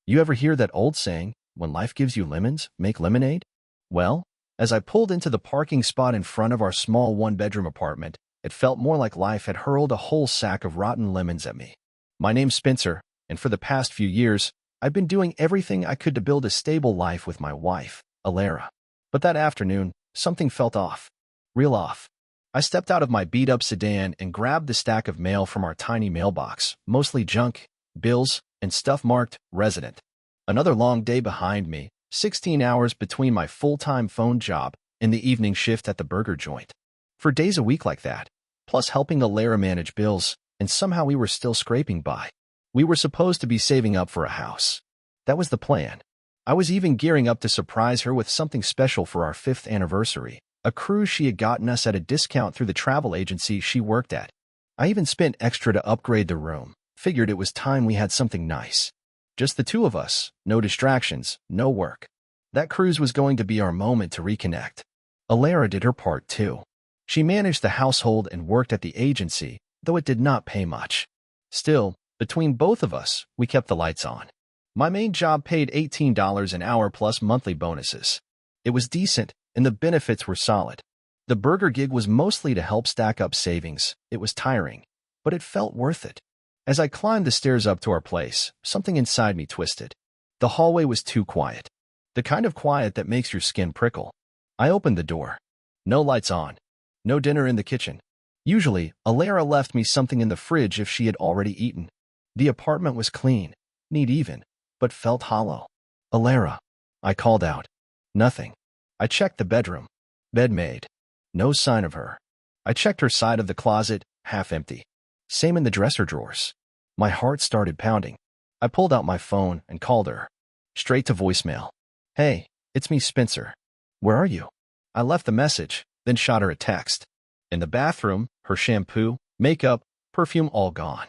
You ever hear that old saying, when life gives you lemons, make lemonade? Well, as I pulled into the parking spot in front of our small one-bedroom apartment, it felt more like life had hurled a whole sack of rotten lemons at me. My name's Spencer, and for the past few years, I've been doing everything I could to build a stable life with my wife, Alara. But that afternoon, something felt off. Real off. I stepped out of my beat-up sedan and grabbed the stack of mail from our tiny mailbox, mostly junk, bills, and stuff marked resident. Another long day behind me, 16 hours between my full-time phone job and the evening shift at the burger joint. For days a week like that, plus helping Alara manage bills, and somehow we were still scraping by. We were supposed to be saving up for a house. That was the plan. I was even gearing up to surprise her with something special for our 5th anniversary, a cruise she had gotten us at a discount through the travel agency she worked at. I even spent extra to upgrade the room, figured it was time we had something nice. Just the two of us, no distractions, no work. That cruise was going to be our moment to reconnect. Alara did her part too. She managed the household and worked at the agency, though it did not pay much. Still, between both of us, we kept the lights on. My main job paid $18 an hour plus monthly bonuses. It was decent, and the benefits were solid. The burger gig was mostly to help stack up savings. It was tiring, but it felt worth it. As I climbed the stairs up to our place, something inside me twisted. The hallway was too quiet. The kind of quiet that makes your skin prickle. I opened the door. No lights on. No dinner in the kitchen. Usually, Alara left me something in the fridge if she had already eaten. The apartment was clean, neat even, but felt hollow. Alara, I called out. Nothing. I checked the bedroom. Bed made. No sign of her. I checked her side of the closet, half empty. Same in the dresser drawers. My heart started pounding. I pulled out my phone and called her. Straight to voicemail. Hey, it's me, Spencer. Where are you? I left the message, then shot her a text. In the bathroom, her shampoo, makeup, perfume all gone.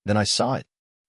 Then I saw it.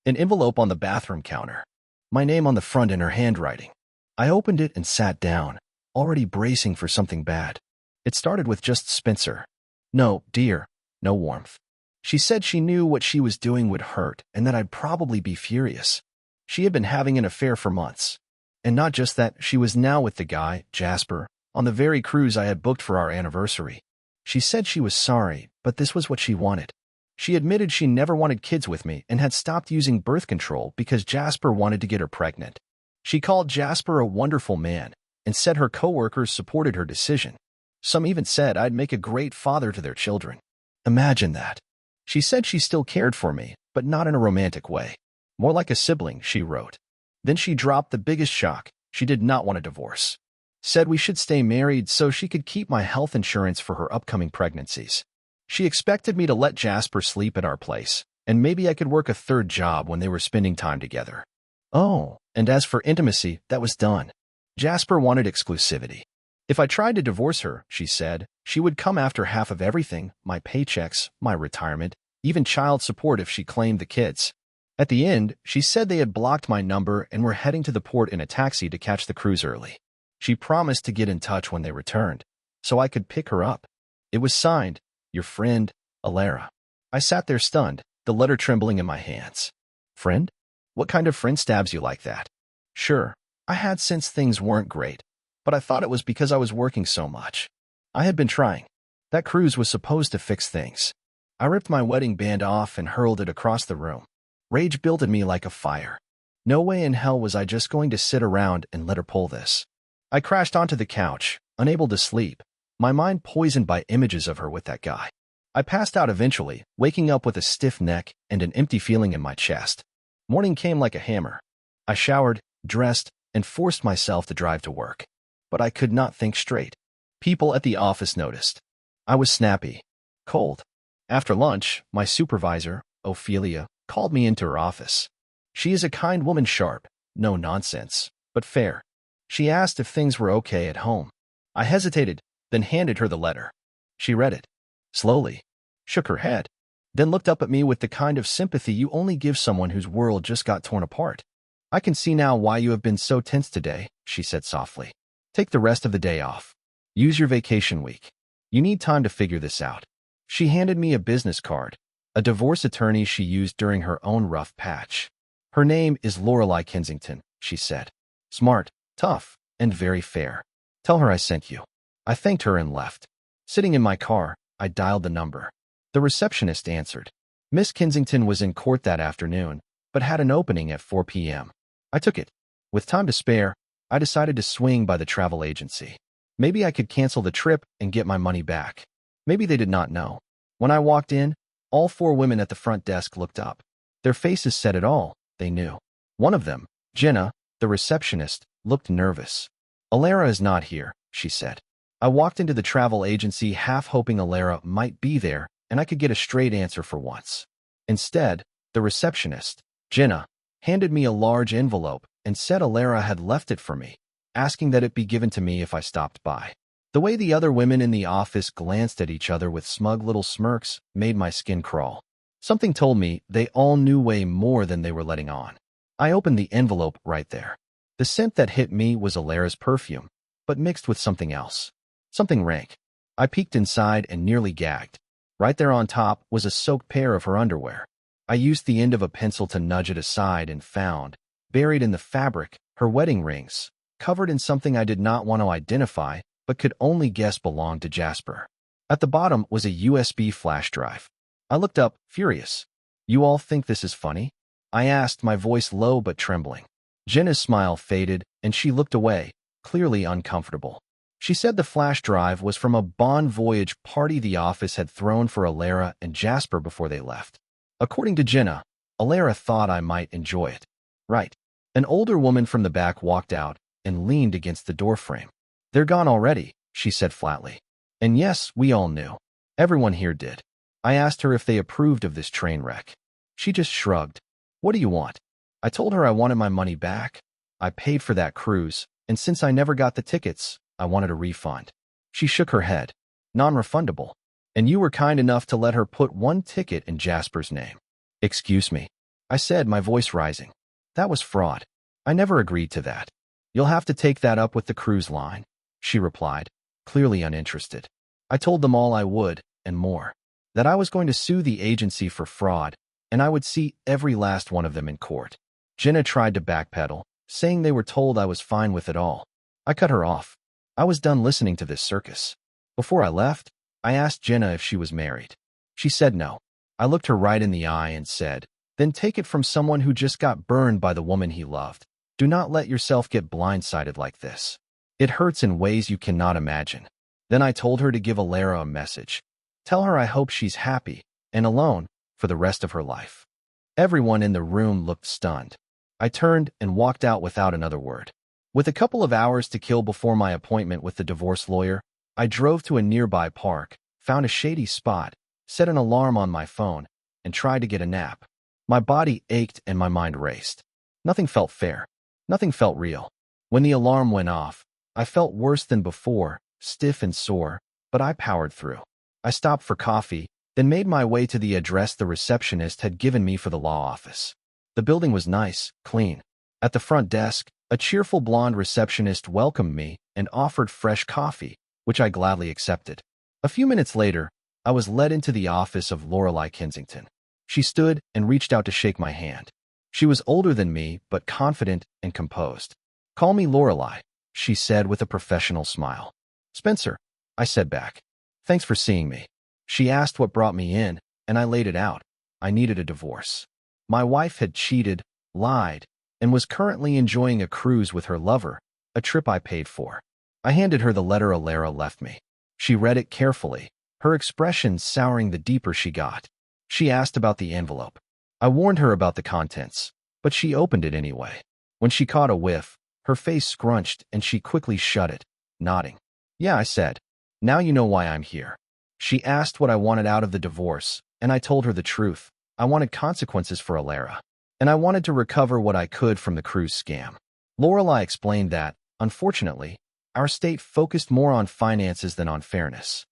An envelope on the bathroom counter. My name on the front in her handwriting. I opened it and sat down, already bracing for something bad. It started with just Spencer. No, dear, no warmth. She said she knew what she was doing would hurt and that I'd probably be furious. She had been having an affair for months. And not just that, she was now with the guy, Jasper, on the very cruise I had booked for our anniversary. She said she was sorry, but this was what she wanted. She admitted she never wanted kids with me and had stopped using birth control because Jasper wanted to get her pregnant. She called Jasper a wonderful man and said her coworkers supported her decision. Some even said I'd make a great father to their children. Imagine that. She said she still cared for me, but not in a romantic way. More like a sibling, she wrote. Then she dropped the biggest shock. She did not want a divorce. Said we should stay married so she could keep my health insurance for her upcoming pregnancies. She expected me to let Jasper sleep at our place, and maybe I could work a third job when they were spending time together. Oh, and as for intimacy, that was done. Jasper wanted exclusivity. If I tried to divorce her, she said, she would come after half of everything, my paychecks, my retirement, even child support if she claimed the kids. At the end, she said they had blocked my number and were heading to the port in a taxi to catch the cruise early. She promised to get in touch when they returned, so I could pick her up. It was signed, your friend, Alara. I sat there stunned, the letter trembling in my hands. Friend? What kind of friend stabs you like that? Sure, I had sensed things weren't great, but I thought it was because I was working so much. I had been trying. That cruise was supposed to fix things. I ripped my wedding band off and hurled it across the room. Rage built in me like a fire. No way in hell was I just going to sit around and let her pull this. I crashed onto the couch, unable to sleep, my mind poisoned by images of her with that guy. I passed out eventually, waking up with a stiff neck and an empty feeling in my chest. Morning came like a hammer. I showered, dressed, and forced myself to drive to work. But I could not think straight. People at the office noticed. I was snappy, cold. After lunch, my supervisor, Ophelia, called me into her office. She is a kind woman, sharp, no nonsense, but fair. She asked if things were okay at home. I hesitated, then handed her the letter. She read it. Slowly. Shook her head. Then looked up at me with the kind of sympathy you only give someone whose world just got torn apart. I can see now why you have been so tense today, she said softly. Take the rest of the day off. Use your vacation week. You need time to figure this out. She handed me a business card, a divorce attorney she used during her own rough patch. Her name is Lorelei Kensington, she said. Smart, tough, and very fair. Tell her I sent you. I thanked her and left. Sitting in my car, I dialed the number. The receptionist answered. Miss Kensington was in court that afternoon, but had an opening at 4 p.m. I took it. With time to spare, I decided to swing by the travel agency. Maybe I could cancel the trip and get my money back. Maybe they did not know. When I walked in, all 4 women at the front desk looked up. Their faces said it all, they knew. One of them, Jenna, the receptionist, looked nervous. Alara is not here, she said. I walked into the travel agency half hoping Alara might be there and I could get a straight answer for once. Instead, the receptionist, Jenna, handed me a large envelope and said Alara had left it for me, asking that it be given to me if I stopped by. The way the other women in the office glanced at each other with smug little smirks made my skin crawl. Something told me they all knew way more than they were letting on. I opened the envelope right there. The scent that hit me was Alara's perfume, but mixed with something else. Something rank. I peeked inside and nearly gagged. Right there on top was a soaked pair of her underwear. I used the end of a pencil to nudge it aside and found, buried in the fabric, her wedding rings, covered in something I did not want to identify, but could only guess belonged to Jasper. At the bottom was a USB flash drive. I looked up, furious. You all think this is funny? I asked, my voice low but trembling. Jenna's smile faded, and she looked away, clearly uncomfortable. She said the flash drive was from a Bon Voyage party the office had thrown for Alara and Jasper before they left. According to Jenna, Alara thought I might enjoy it. Right. An older woman from the back walked out and leaned against the doorframe. They're gone already, she said flatly. And yes, we all knew. Everyone here did. I asked her if they approved of this train wreck. She just shrugged. What do you want? I told her I wanted my money back. I paid for that cruise, and since I never got the tickets, I wanted a refund. She shook her head. Non-refundable. And you were kind enough to let her put one ticket in Jasper's name. Excuse me, I said, my voice rising. That was fraud. I never agreed to that. You'll have to take that up with the cruise line, she replied, clearly uninterested. I told them all I would, and more. That I was going to sue the agency for fraud, and I would see every last one of them in court. Jenna tried to backpedal, saying they were told I was fine with it all. I cut her off. I was done listening to this circus. Before I left, I asked Jenna if she was married. She said no. I looked her right in the eye and said, then take it from someone who just got burned by the woman he loved. Do not let yourself get blindsided like this. It hurts in ways you cannot imagine. Then I told her to give Alara a message. Tell her I hope she's happy and alone for the rest of her life. Everyone in the room looked stunned. I turned and walked out without another word. With a couple of hours to kill before my appointment with the divorce lawyer, I drove to a nearby park, found a shady spot, set an alarm on my phone, and tried to get a nap. My body ached and my mind raced. Nothing felt fair. Nothing felt real. When the alarm went off, I felt worse than before, stiff and sore, but I powered through. I stopped for coffee, then made my way to the address the receptionist had given me for the law office. The building was nice, clean. At the front desk, a cheerful blonde receptionist welcomed me and offered fresh coffee, which I gladly accepted. A few minutes later, I was led into the office of Lorelei Kensington. She stood and reached out to shake my hand. She was older than me, but confident and composed. Call me Lorelei, she said with a professional smile. Spencer, I said back. Thanks for seeing me. She asked what brought me in, and I laid it out. I needed a divorce. My wife had cheated, lied, and was currently enjoying a cruise with her lover, a trip I paid for. I handed her the letter Alara left me. She read it carefully, her expression souring the deeper she got. She asked about the envelope. I warned her about the contents, but she opened it anyway. When she caught a whiff, her face scrunched and she quickly shut it, nodding. Yeah, I said. Now you know why I'm here. She asked what I wanted out of the divorce, and I told her the truth. I wanted consequences for Alara, and I wanted to recover what I could from the cruise scam. Lorelei explained that, unfortunately, our state focused more on finances than on fairness.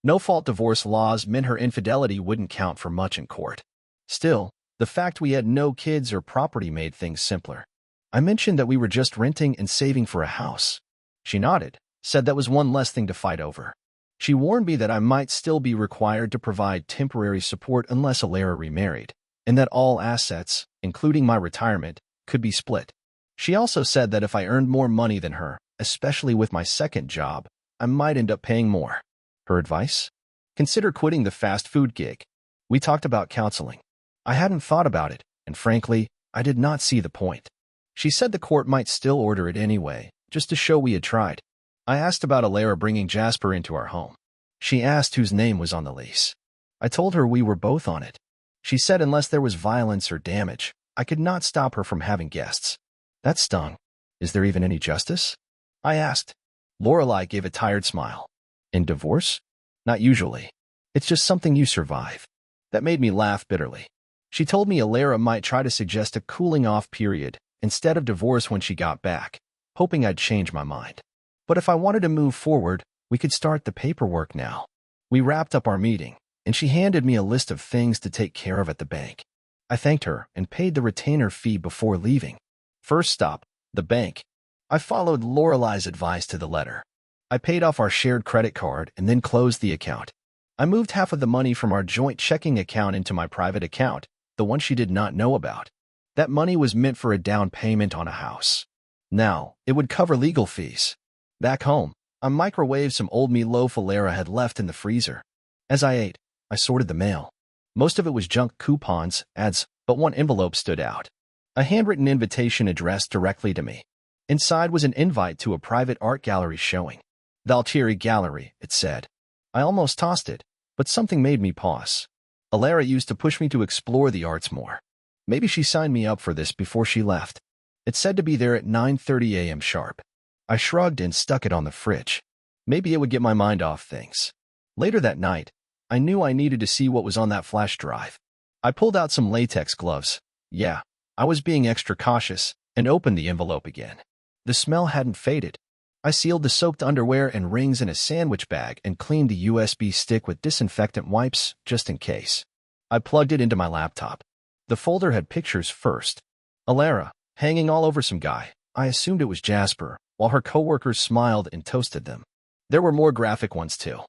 No-fault divorce laws meant her infidelity wouldn't count for much in court. Still, the fact we had no kids or property made things simpler. I mentioned that we were just renting and saving for a house. She nodded, said that was one less thing to fight over. She warned me that I might still be required to provide temporary support unless Alara remarried, and that all assets, including my retirement, could be split. She also said that if I earned more money than her, especially with my second job, I might end up paying more. Her advice? Consider quitting the fast food gig. We talked about counseling. I hadn't thought about it, and frankly, I did not see the point. She said the court might still order it anyway, just to show we had tried. I asked about Alara bringing Jasper into our home. She asked whose name was on the lease. I told her we were both on it. She said unless there was violence or damage, I could not stop her from having guests. That stung. Is there even any justice? I asked. Lorelei gave a tired smile. In divorce? Not usually. It's just something you survive. That made me laugh bitterly. She told me Alara might try to suggest a cooling-off period instead of divorce when she got back, hoping I'd change my mind. But if I wanted to move forward, we could start the paperwork now. We wrapped up our meeting, and she handed me a list of things to take care of at the bank. I thanked her and paid the retainer fee before leaving. First stop, the bank. I followed Lorelei's advice to the letter. I paid off our shared credit card and then closed the account. I moved half of the money from our joint checking account into my private account, the one she did not know about. That money was meant for a down payment on a house. Now, it would cover legal fees. Back home, I microwaved some old meatloaf Alara had left in the freezer. As I ate, I sorted the mail. Most of it was junk coupons, ads, but one envelope stood out. A handwritten invitation addressed directly to me. Inside was an invite to a private art gallery showing. The Altieri Gallery, it said. I almost tossed it, but something made me pause. Alara used to push me to explore the arts more. Maybe she signed me up for this before she left. It said to be there at 9:30 a.m. sharp. I shrugged and stuck it on the fridge. Maybe it would get my mind off things. Later that night, I knew I needed to see what was on that flash drive. I pulled out some latex gloves. Yeah, I was being extra cautious, and opened the envelope again. The smell hadn't faded. I sealed the soaked underwear and rings in a sandwich bag and cleaned the USB stick with disinfectant wipes, just in case. I plugged it into my laptop. The folder had pictures first. Alara, hanging all over some guy. I assumed it was Jasper, while her coworkers smiled and toasted them. There were more graphic ones too.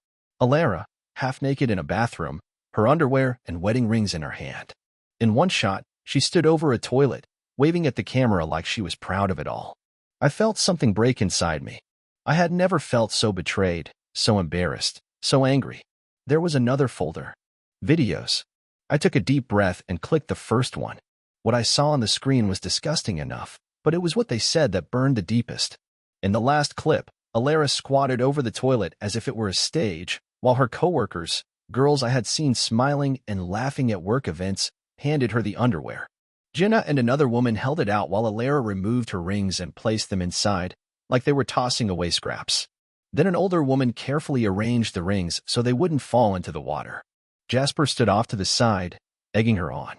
Alara, half naked in a bathroom, her underwear and wedding rings in her hand. In one shot, she stood over a toilet, waving at the camera like she was proud of it all. I felt something break inside me. I had never felt so betrayed, so embarrassed, so angry. There was another folder. Videos. I took a deep breath and clicked the first one. What I saw on the screen was disgusting enough, but it was what they said that burned the deepest. In the last clip, Alara squatted over the toilet as if it were a stage, while her coworkers, girls I had seen smiling and laughing at work events, handed her the underwear. Jenna and another woman held it out while Alara removed her rings and placed them inside, like they were tossing away scraps. Then an older woman carefully arranged the rings so they wouldn't fall into the water. Jasper stood off to the side, egging her on.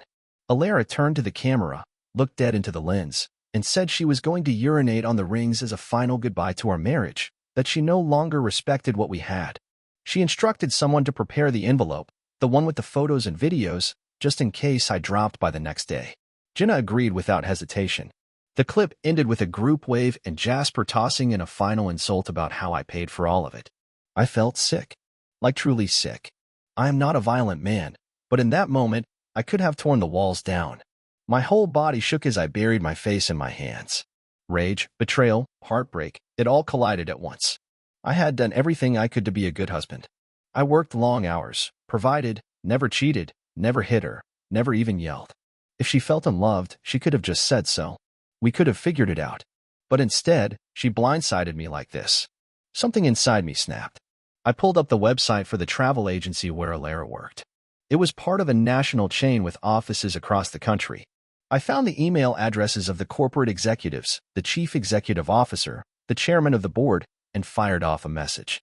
Alara turned to the camera, looked dead into the lens, and said she was going to urinate on the rings as a final goodbye to our marriage, that she no longer respected what we had. She instructed someone to prepare the envelope, the one with the photos and videos, just in case I dropped by the next day. Jenna agreed without hesitation. The clip ended with a group wave and Jasper tossing in a final insult about how I paid for all of it. I felt sick. Like truly sick. I am not a violent man, but in that moment, I could have torn the walls down. My whole body shook as I buried my face in my hands. Rage, betrayal, heartbreak, it all collided at once. I had done everything I could to be a good husband. I worked long hours, provided, never cheated, never hit her, never even yelled. If she felt unloved, she could have just said so. We could have figured it out. But instead, she blindsided me like this. Something inside me snapped. I pulled up the website for the travel agency where Alara worked. It was part of a national chain with offices across the country. I found the email addresses of the corporate executives, the chief executive officer, the chairman of the board, and fired off a message.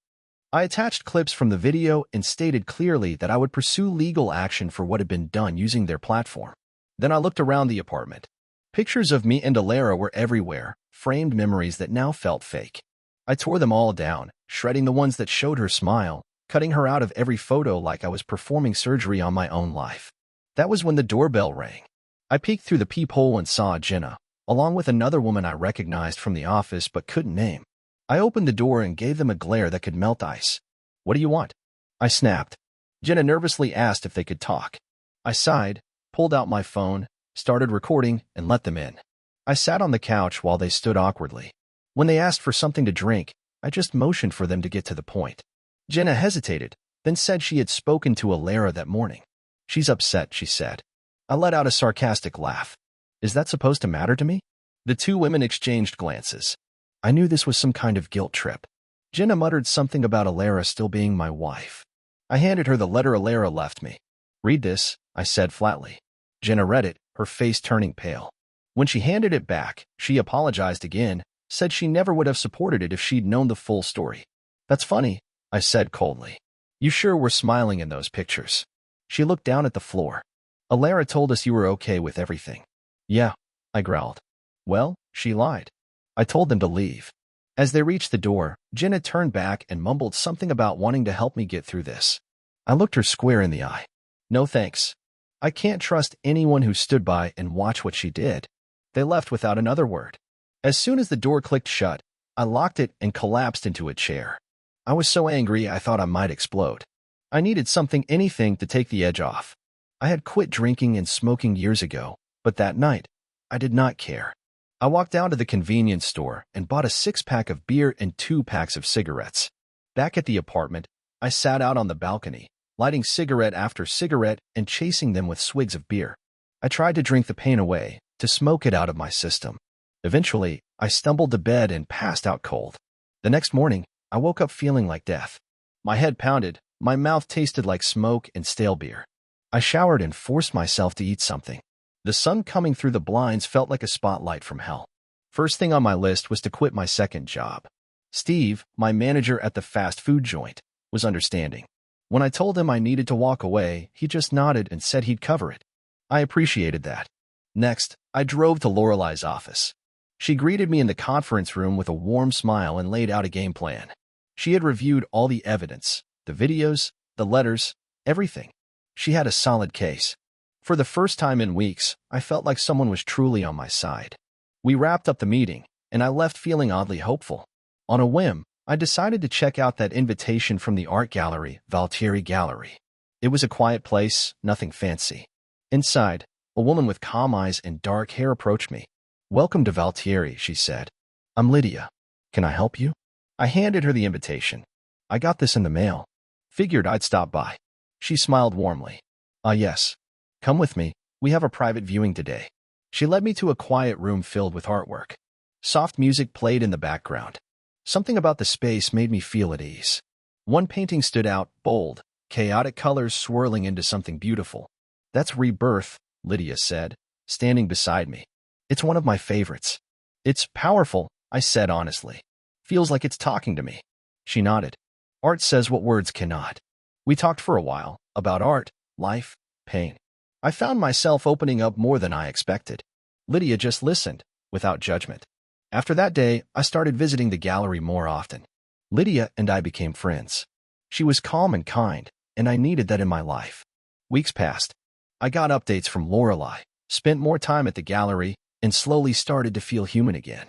I attached clips from the video and stated clearly that I would pursue legal action for what had been done using their platform. Then I looked around the apartment. Pictures of me and Alara were everywhere, framed memories that now felt fake. I tore them all down, shredding the ones that showed her smile, cutting her out of every photo like I was performing surgery on my own life. That was when the doorbell rang. I peeked through the peephole and saw Jenna, along with another woman I recognized from the office but couldn't name. I opened the door and gave them a glare that could melt ice. "What do you want?" I snapped. Jenna nervously asked if they could talk. I sighed, pulled out my phone, started recording, and let them in. I sat on the couch while they stood awkwardly. When they asked for something to drink, I just motioned for them to get to the point. Jenna hesitated, then said she had spoken to Alara that morning. She's upset, she said. I let out a sarcastic laugh. Is that supposed to matter to me? The two women exchanged glances. I knew this was some kind of guilt trip. Jenna muttered something about Alara still being my wife. I handed her the letter Alara left me. Read this, I said flatly. Jenna read it, her face turning pale. When she handed it back, she apologized again, said she never would have supported it if she'd known the full story. That's funny, I said coldly. You sure were smiling in those pictures. She looked down at the floor. Alara told us you were okay with everything. Yeah, I growled. Well, she lied. I told them to leave. As they reached the door, Jenna turned back and mumbled something about wanting to help me get through this. I looked her square in the eye. No thanks. I can't trust anyone who stood by and watched what she did. They left without another word. As soon as the door clicked shut, I locked it and collapsed into a chair. I was so angry I thought I might explode. I needed anything to take the edge off. I had quit drinking and smoking years ago, but that night, I did not care. I walked down to the convenience store and bought a 6-pack of beer and 2 packs of cigarettes. Back at the apartment, I sat out on the balcony, lighting cigarette after cigarette and chasing them with swigs of beer. I tried to drink the pain away, to smoke it out of my system. Eventually, I stumbled to bed and passed out cold. The next morning, I woke up feeling like death. My head pounded, my mouth tasted like smoke and stale beer. I showered and forced myself to eat something. The sun coming through the blinds felt like a spotlight from hell. First thing on my list was to quit my second job. Steve, my manager at the fast food joint, was understanding. When I told him I needed to walk away, he just nodded and said he'd cover it. I appreciated that. Next, I drove to Lorelai's office. She greeted me in the conference room with a warm smile and laid out a game plan. She had reviewed all the evidence, the videos, the letters, everything. She had a solid case. For the first time in weeks, I felt like someone was truly on my side. We wrapped up the meeting, and I left feeling oddly hopeful. On a whim, I decided to check out that invitation from the art gallery, Valtieri Gallery. It was a quiet place, nothing fancy. Inside, a woman with calm eyes and dark hair approached me. Welcome to Valtieri, she said. I'm Lydia. Can I help you? I handed her the invitation. I got this in the mail. Figured I'd stop by. She smiled warmly. Yes. Come with me. We have a private viewing today. She led me to a quiet room filled with artwork. Soft music played in the background. Something about the space made me feel at ease. One painting stood out, bold, chaotic colors swirling into something beautiful. That's Rebirth, Lydia said, standing beside me. It's one of my favorites. It's powerful, I said honestly. Feels like it's talking to me. She nodded. Art says what words cannot. We talked for a while, about art, life, pain. I found myself opening up more than I expected. Lydia just listened, without judgment. After that day, I started visiting the gallery more often. Lydia and I became friends. She was calm and kind, and I needed that in my life. Weeks passed. I got updates from Lorelai, spent more time at the gallery, and slowly started to feel human again.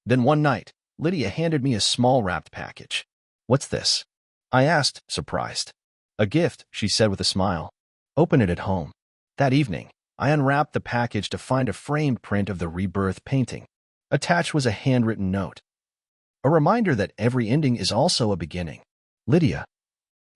Then one night, Lydia handed me a small wrapped package. What's this? I asked, surprised. A gift, she said with a smile. Open it at home. That evening, I unwrapped the package to find a framed print of the Rebirth painting. Attached was a handwritten note. A reminder that every ending is also a beginning. Lydia.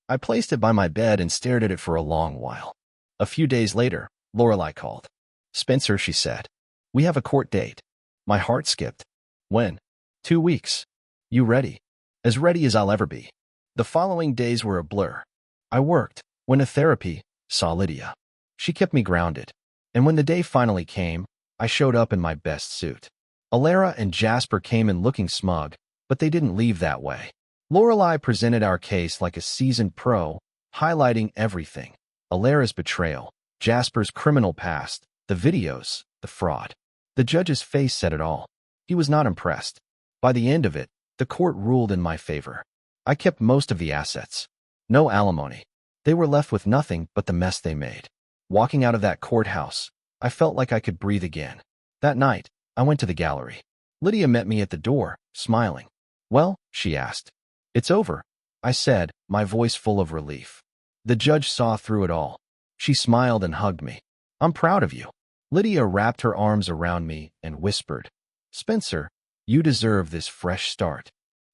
I placed it by my bed and stared at it for a long while. A few days later, Lorelai called. Spencer, she said. We have a court date. My heart skipped. When? 2 weeks. You ready? As ready as I'll ever be. The following days were a blur. I worked, went to therapy, saw Lydia. She kept me grounded. And when the day finally came, I showed up in my best suit. Alara and Jasper came in looking smug, but they didn't leave that way. Lorelai presented our case like a seasoned pro, highlighting everything. Alara's betrayal, Jasper's criminal past, the videos, the fraud. The judge's face said it all. He was not impressed. By the end of it, the court ruled in my favor. I kept most of the assets. No alimony. They were left with nothing but the mess they made. Walking out of that courthouse, I felt like I could breathe again. That night, I went to the gallery. Lydia met me at the door, smiling. Well, she asked. It's over, I said, my voice full of relief. The judge saw through it all. She smiled and hugged me. I'm proud of you. Lydia wrapped her arms around me and whispered, "Spencer, you deserve this fresh start."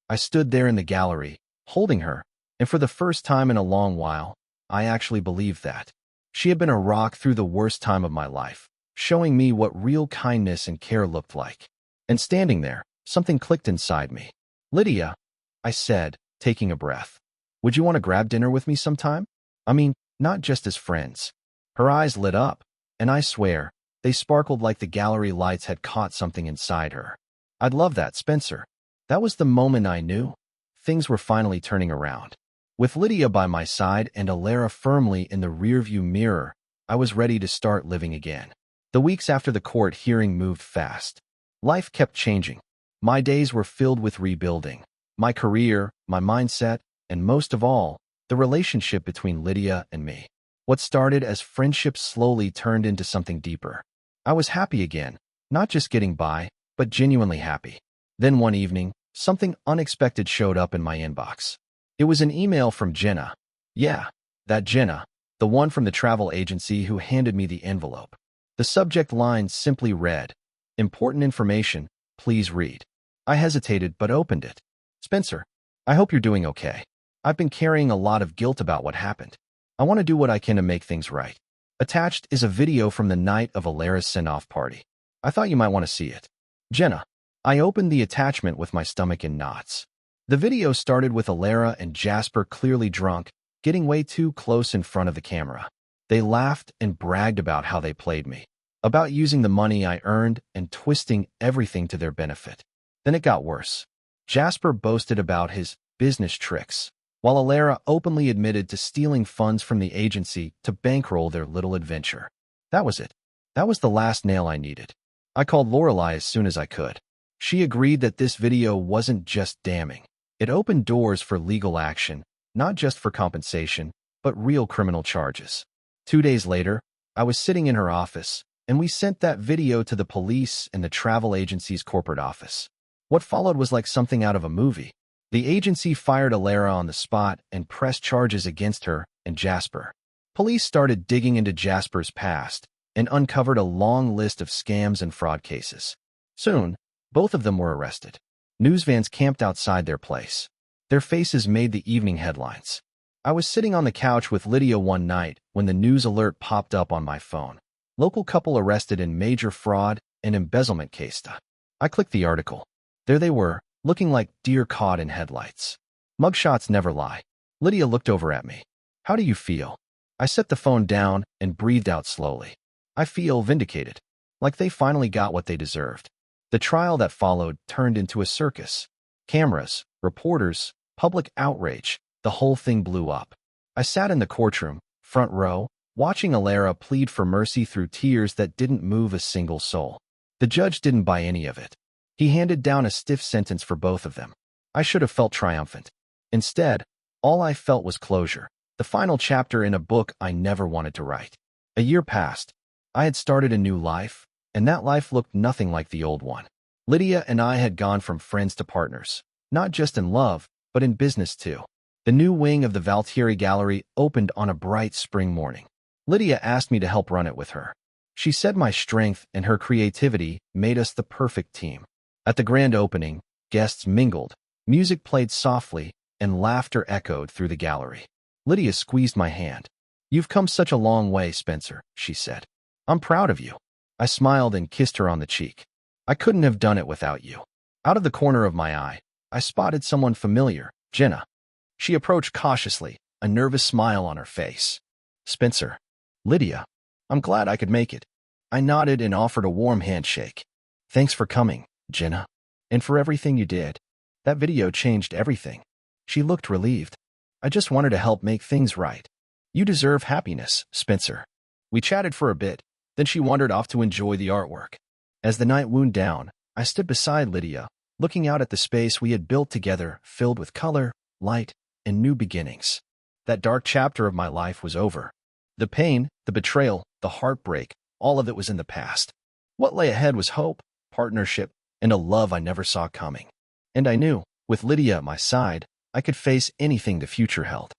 I stood there in the gallery, holding her, and for the first time in a long while, I actually believed that. She had been a rock through the worst time of my life, showing me what real kindness and care looked like. And standing there, something clicked inside me. "Lydia," I said, taking a breath, "would you want to grab dinner with me sometime? I mean, not just as friends." Her eyes lit up, and I swear, they sparkled like the gallery lights had caught something inside her. "I'd love that, Spencer." That was the moment I knew. Things were finally turning around. With Lydia by my side and Alara firmly in the rearview mirror, I was ready to start living again. The weeks after the court hearing moved fast. Life kept changing. My days were filled with rebuilding. My career, my mindset, and most of all, the relationship between Lydia and me. What started as friendship slowly turned into something deeper. I was happy again, not just getting by, but genuinely happy. Then one evening, something unexpected showed up in my inbox. It was an email from Jenna. Yeah, that Jenna, the one from the travel agency who handed me the envelope. The subject line simply read, "Important information, please read." I hesitated but opened it. "Spencer, I hope you're doing okay. I've been carrying a lot of guilt about what happened. I want to do what I can to make things right." Attached is a video from the night of Alara's send-off party. I thought you might want to see it. Jenna. I opened the attachment with my stomach in knots. The video started with Alara and Jasper clearly drunk, getting way too close in front of the camera. They laughed and bragged about how they played me, about using the money I earned and twisting everything to their benefit. Then it got worse. Jasper boasted about his business tricks, while Alara openly admitted to stealing funds from the agency to bankroll their little adventure. That was it. That was the last nail I needed. I called Lorelai as soon as I could. She agreed that this video wasn't just damning. It opened doors for legal action, not just for compensation, but real criminal charges. 2 days later, I was sitting in her office, and we sent that video to the police and the travel agency's corporate office. What followed was like something out of a movie. The agency fired Alara on the spot and pressed charges against her and Jasper. Police started digging into Jasper's past and uncovered a long list of scams and fraud cases. Soon, both of them were arrested. News vans camped outside their place. Their faces made the evening headlines. I was sitting on the couch with Lydia one night when the news alert popped up on my phone. Local couple arrested in major fraud and embezzlement case. I clicked the article. There they were, looking like deer caught in headlights. Mugshots never lie. Lydia looked over at me. "How do you feel?" I set the phone down and breathed out slowly. "I feel vindicated, like they finally got what they deserved." The trial that followed turned into a circus. Cameras, reporters, public outrage, the whole thing blew up. I sat in the courtroom, front row, watching Alara plead for mercy through tears that didn't move a single soul. The judge didn't buy any of it. He handed down a stiff sentence for both of them. I should have felt triumphant. Instead, all I felt was closure, the final chapter in a book I never wanted to write. A year passed. I had started a new life, and that life looked nothing like the old one. Lydia and I had gone from friends to partners, not just in love, but in business too. The new wing of the Valtieri Gallery opened on a bright spring morning. Lydia asked me to help run it with her. She said my strength and her creativity made us the perfect team. At the grand opening, guests mingled, music played softly, and laughter echoed through the gallery. Lydia squeezed my hand. "You've come such a long way, Spencer," she said. "I'm proud of you." I smiled and kissed her on the cheek. "I couldn't have done it without you." Out of the corner of my eye, I spotted someone familiar, Jenna. She approached cautiously, a nervous smile on her face. "Spencer." "Lydia. I'm glad I could make it." I nodded and offered a warm handshake. "Thanks for coming, Jenna. And for everything you did. That video changed everything." She looked relieved. "I just wanted to help make things right." "You deserve happiness, Spencer." We chatted for a bit, then she wandered off to enjoy the artwork. As the night wound down, I stood beside Lydia, looking out at the space we had built together, filled with color, light, and new beginnings. That dark chapter of my life was over. The pain, the betrayal, the heartbreak, all of it was in the past. What lay ahead was hope, partnership, and a love I never saw coming. And I knew, with Lydia at my side, I could face anything the future held.